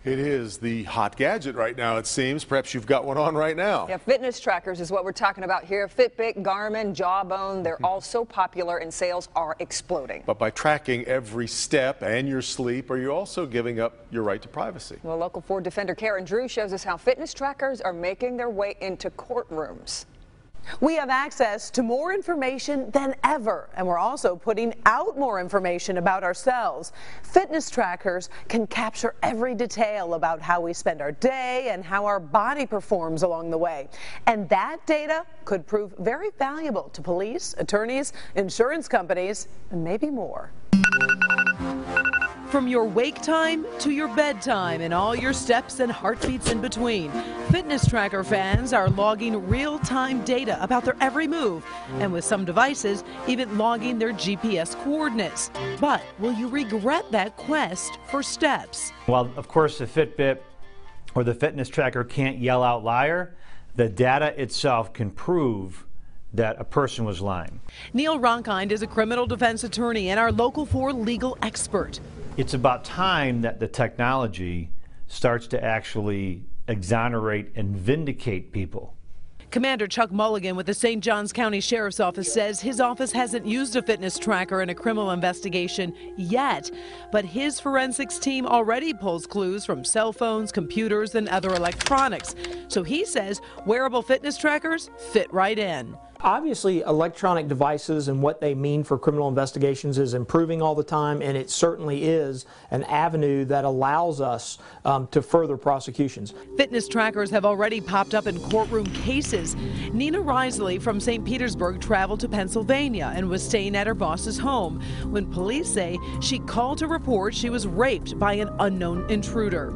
It is the hot gadget right now, it seems. Perhaps you've got one on right now. Yeah, fitness trackers is what we're talking about here. Fitbit, Garmin, Jawbone, they're all so popular and sales are exploding. But by tracking every step and your sleep, are you also giving up your right to privacy? Well, local Ford defender Karen Drew shows us how fitness trackers are making their way into courtrooms. We have access to more information than ever, and we're also putting out more information about ourselves. Fitness trackers can capture every detail about how we spend our day and how our body performs along the way. And that data could prove very valuable to police, attorneys, insurance companies, and maybe more. From your wake time to your bedtime and all your steps and heartbeats in between, fitness tracker fans are logging real-time data about their every move, and with some devices, even logging their GPS coordinates. But will you regret that quest for steps? While, of course, the Fitbit or the fitness tracker can't yell out liar, the data itself can prove that a person was lying. Neil Ronkind is a criminal defense attorney and our Local 4 legal expert. It's about time that the technology starts to actually exonerate and vindicate people. Commander Chuck Mulligan with the St. Johns County Sheriff's Office says his office hasn't used a fitness tracker in a criminal investigation yet, but his forensics team already pulls clues from cell phones, computers, and other electronics. So he says wearable fitness trackers fit right in. Obviously, electronic devices and what they mean for criminal investigations is improving all the time, and it certainly is an avenue that allows us to further prosecutions. Fitness trackers have already popped up in courtroom cases. Nina Risley from St. Petersburg traveled to Pennsylvania and was staying at her boss's home when police say she called to report she was raped by an unknown intruder.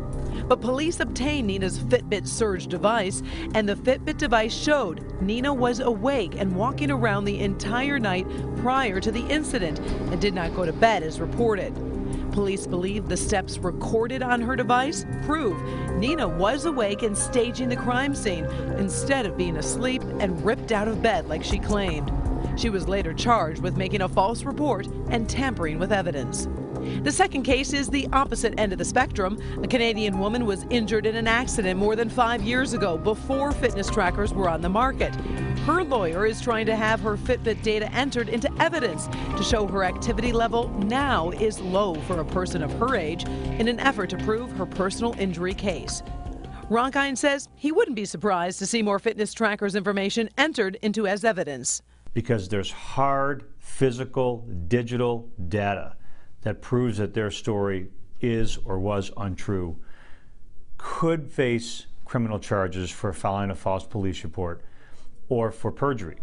But police obtained Nina's Fitbit Surge device, and the Fitbit device showed Nina was awake and walking around the entire night prior to the incident and did not go to bed as reported. Police believe the steps recorded on her device prove Nina was awake and staging the crime scene instead of being asleep and ripped out of bed like she claimed. She was later charged with making a false report and tampering with evidence. The second case is the opposite end of the spectrum. A Canadian woman was injured in an accident more than 5 years ago before fitness trackers were on the market. Her lawyer is trying to have her Fitbit data entered into evidence to show her activity level now is low for a person of her age in an effort to prove her personal injury case. Ronkind says he wouldn't be surprised to see more fitness trackers information entered into as evidence. Because there's hard, physical, digital data that proves that their story is or was untrue, could face criminal charges for filing a false police report or for perjury.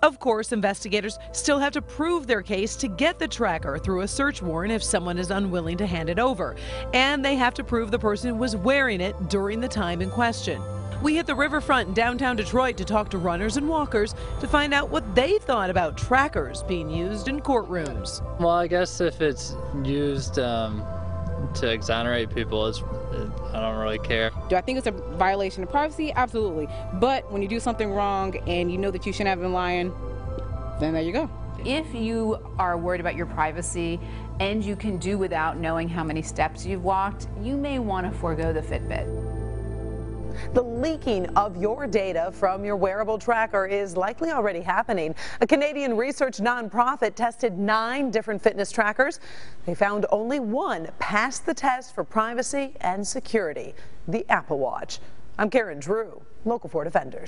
Of course, investigators still have to prove their case to get the tracker through a search warrant if someone is unwilling to hand it over. And they have to prove the person was wearing it during the time in question. We hit the riverfront in downtown Detroit to talk to runners and walkers to find out what they thought about trackers being used in courtrooms. Well, I guess if it's used to exonerate people, I don't really care. Do I think it's a violation of privacy? Absolutely. But when you do something wrong and you know that you shouldn't have been lying, then there you go. If you are worried about your privacy and you can do without knowing how many steps you've walked, you may want to forego the Fitbit. The leaking of your data from your wearable tracker is likely already happening. A Canadian research nonprofit tested 9 different fitness trackers. They found only one passed the test for privacy and security, the Apple Watch. I'm Karen Drew, Local 4 Defenders.